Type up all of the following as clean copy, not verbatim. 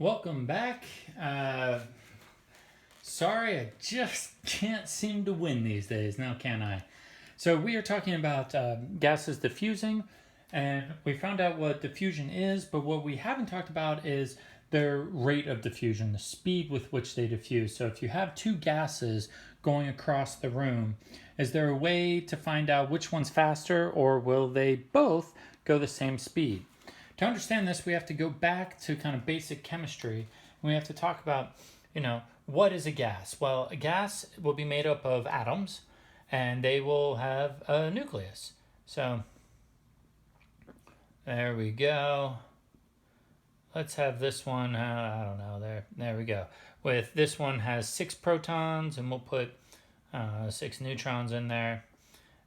Welcome back. Sorry, I just can't seem to win these days, now can I? So we are talking about gases diffusing, and we found out what diffusion is, but what we haven't talked about is their rate of diffusion, the speed with which they diffuse. So if you have two gases going across the room, is there a way to find out which one's faster, or will they both go the same speed? To understand this, we have to go back to kind of basic chemistry. We have to talk about, what is a gas? Well, a gas will be made up of atoms, and they will have a nucleus. So there we go. Let's have this one, I don't know, there we go. With this one has 6 protons, and we'll put 6 neutrons in there.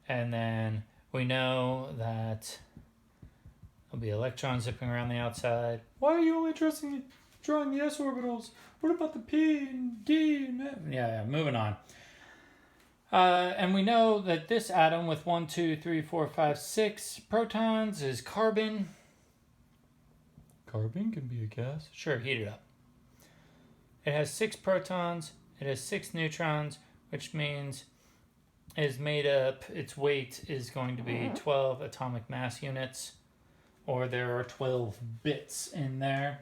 And then we know that there'll be electrons zipping around the outside. Why are you only drawing the s orbitals? What about the p and d and f? Yeah, moving on. And we know that this atom with 1, 2, 3, 4, 5, 6 protons is carbon. Carbon can be a gas. Sure, heat it up. It has 6 protons. It has 6 neutrons, which means its weight is going to be 12 atomic mass units, or there are 12 bits in there.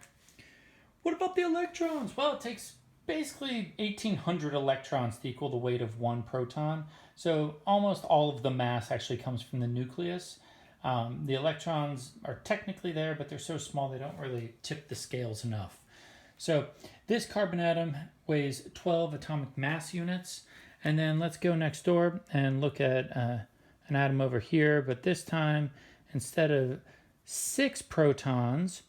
What about the electrons? Well, it takes basically 1,800 electrons to equal the weight of 1 proton. So almost all of the mass actually comes from the nucleus. The electrons are technically there, but they're so small they don't really tip the scales enough. So this carbon atom weighs 12 atomic mass units. And then let's go next door and look at an atom over here. But this time, instead of 6 protons,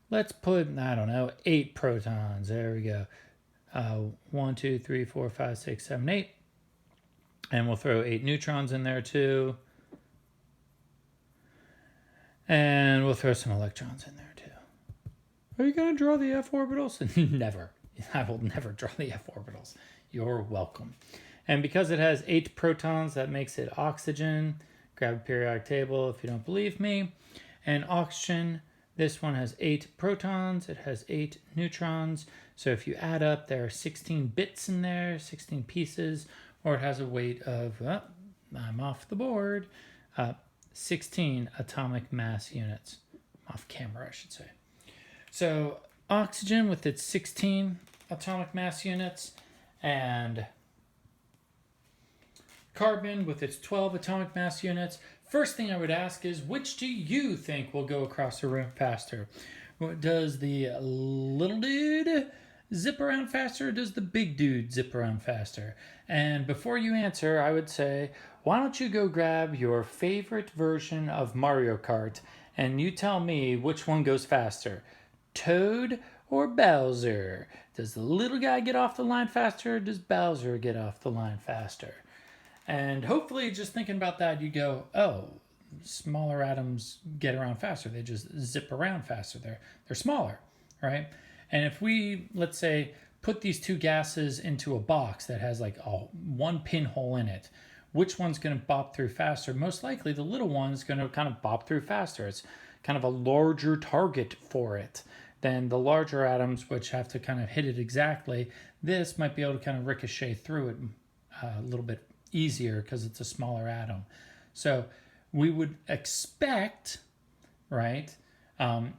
let's put, 8 protons. There we go. 1, 2, 3, 4, 5, 6, 7, 8. And we'll throw 8 neutrons in there too. And we'll throw some electrons in there too. Are you going to draw the f orbitals? Never. I will never draw the f orbitals. You're welcome. And because it has 8 protons, that makes it oxygen. Grab a periodic table if you don't believe me. And oxygen, this one has 8 protons. It has 8 neutrons. So if you add up, there are 16 bits in there, 16 pieces, or it has a weight of, I'm off the board, 16 atomic mass units. Off camera, I should say. So oxygen with its 16 atomic mass units, and carbon with its 12 atomic mass units. First thing I would ask is, which do you think will go across the room faster? Does the little dude zip around faster, or does the big dude zip around faster? And before you answer, I would say, why don't you go grab your favorite version of Mario Kart, and you tell me which one goes faster, Toad or Bowser? Does the little guy get off the line faster, or does Bowser get off the line faster? And hopefully, just thinking about that, you go, oh, smaller atoms get around faster. They just zip around faster. They're smaller, right? And if we, let's say, put these two gases into a box that has like one pinhole in it, which one's going to bop through faster? Most likely, the little one's going to kind of bop through faster. It's kind of a larger target for it than the larger atoms, which have to kind of hit it exactly. This might be able to kind of ricochet through it a little bit easier because it's a smaller atom. So we would expect, right,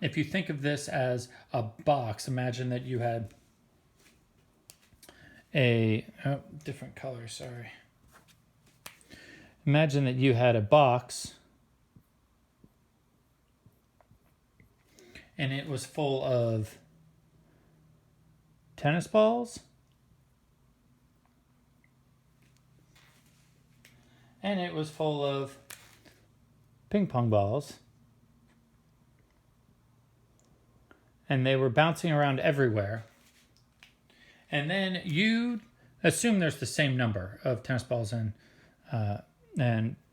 if you think of this as a box, imagine that you had different color, sorry. Imagine that you had a box and it was full of tennis balls, and it was full of ping pong balls, and they were bouncing around everywhere. And then you assume there's the same number of tennis balls and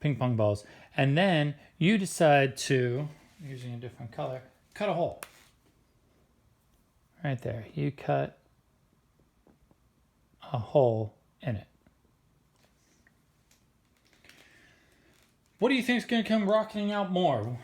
ping pong balls, and then you decide to, using a different color, cut a hole. Right there, you cut a hole in it. What do you think is going to come rocketing out more?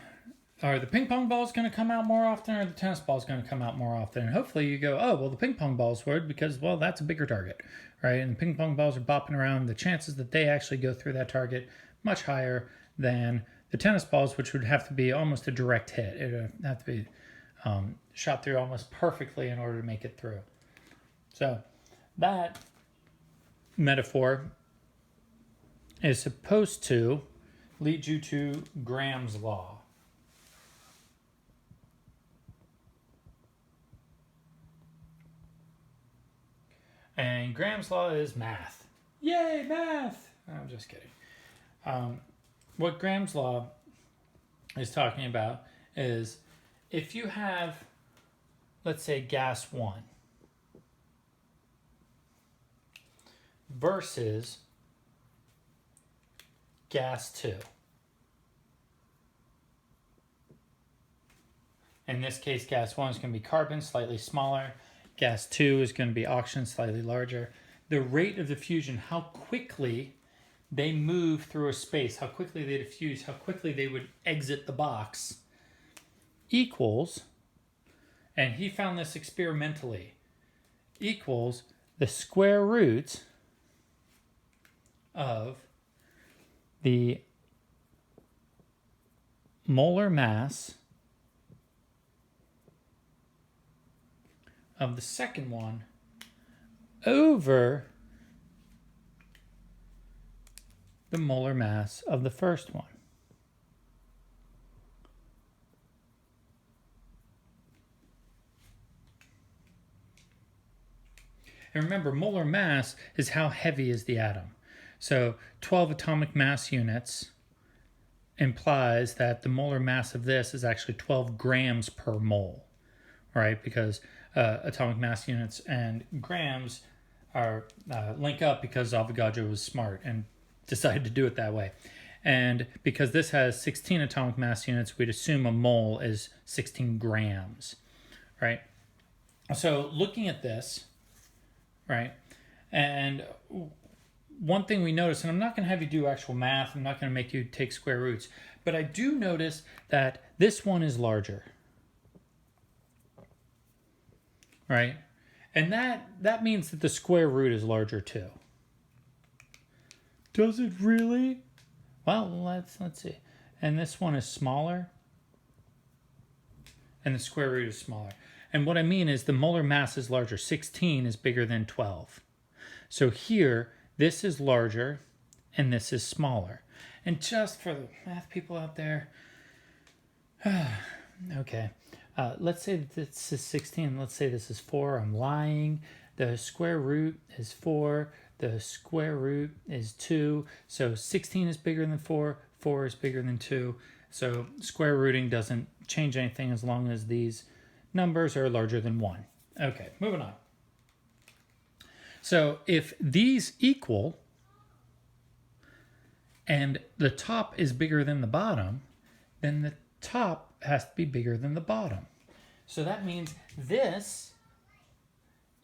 are the ping pong balls going to come out more often, or the tennis balls going to come out more often? And hopefully you go, oh, well, the ping pong balls would, because, well, that's a bigger target, right? And the ping pong balls are bopping around. The chances that they actually go through that target much higher than the tennis balls, which would have to be almost a direct hit. It would have to be shot through almost perfectly in order to make it through. So that metaphor is supposed to lead you to Graham's law. And Graham's law is math. Yay, math! I'm just kidding. What Graham's law is talking about is if you have, let's say, gas 1 versus gas 2. In this case, gas 1 is going to be carbon, slightly smaller. Gas 2 is going to be oxygen, slightly larger. The rate of diffusion, how quickly they move through a space, how quickly they diffuse, how quickly they would exit the box, equals, and he found this experimentally, equals the square root of the molar mass of the second one over the molar mass of the first one. And remember, molar mass is how heavy is the atom. So 12 atomic mass units implies that the molar mass of this is actually 12 grams per mole, right? Because atomic mass units and grams are link up because Avogadro was smart and decided to do it that way. And because this has 16 atomic mass units, we'd assume a mole is 16 grams, right? So looking at this, right, and one thing we notice, and I'm not going to have you do actual math, I'm not going to make you take square roots, but I do notice that this one is larger, right? And that means that the square root is larger too. Does it really? Well, let's see. And this one is smaller, and the square root is smaller. And what I mean is the molar mass is larger. 16 is bigger than 12. So here, this is larger, and this is smaller. And just for the math people out there, okay. Let's say that this is 16. Let's say this is 4. I'm lying. The square root is 4. The square root is 2. So 16 is bigger than 4. 4 is bigger than 2. So square rooting doesn't change anything as long as these numbers are larger than 1. Okay, moving on. So if these equal and the top is bigger than the bottom, then the top has to be bigger than the bottom. So that means this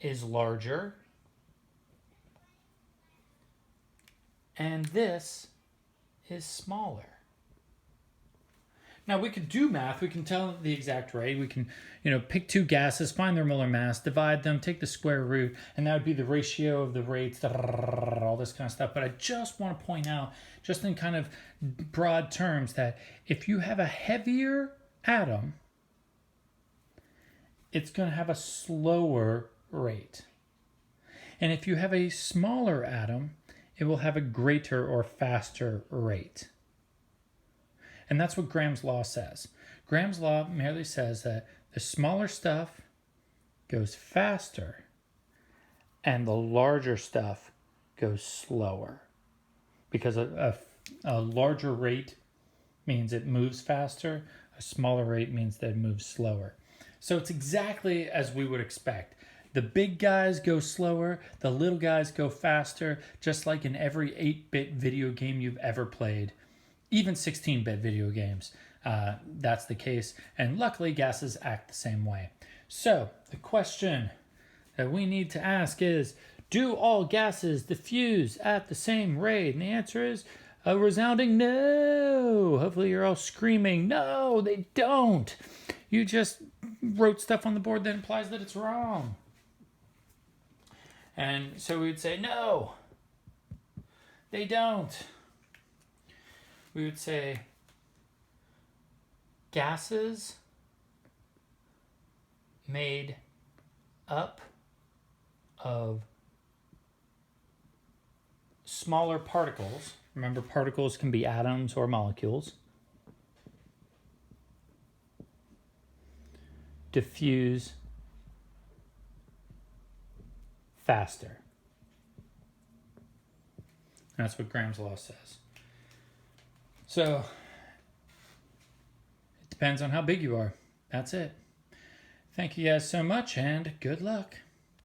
is larger and this is smaller. Now we could do math, we can tell the exact rate, we can, pick two gases, find their molar mass, divide them, take the square root, and that would be the ratio of the rates, all this kind of stuff. But I just want to point out, just in kind of broad terms, that if you have a heavier atom, it's going to have a slower rate. And if you have a smaller atom, it will have a greater or faster rate. And that's what Graham's law says. Graham's law merely says that the smaller stuff goes faster and the larger stuff goes slower. Because a larger rate means it moves faster, a smaller rate means that it moves slower. So it's exactly as we would expect. The big guys go slower, the little guys go faster, just like in every 8-bit video game you've ever played. Even 16-bit video games, that's the case. And luckily, gases act the same way. So the question that we need to ask is, do all gases diffuse at the same rate? And the answer is A resounding no. Hopefully you're all screaming, no, they don't. You just wrote stuff on the board that implies that it's wrong. And so we would say, no, they don't. We would say, gases made up of smaller particles. Remember, particles can be atoms or molecules. Diffuse faster. That's what Graham's law says. So, it depends on how big you are. That's it. Thank you guys so much, and good luck.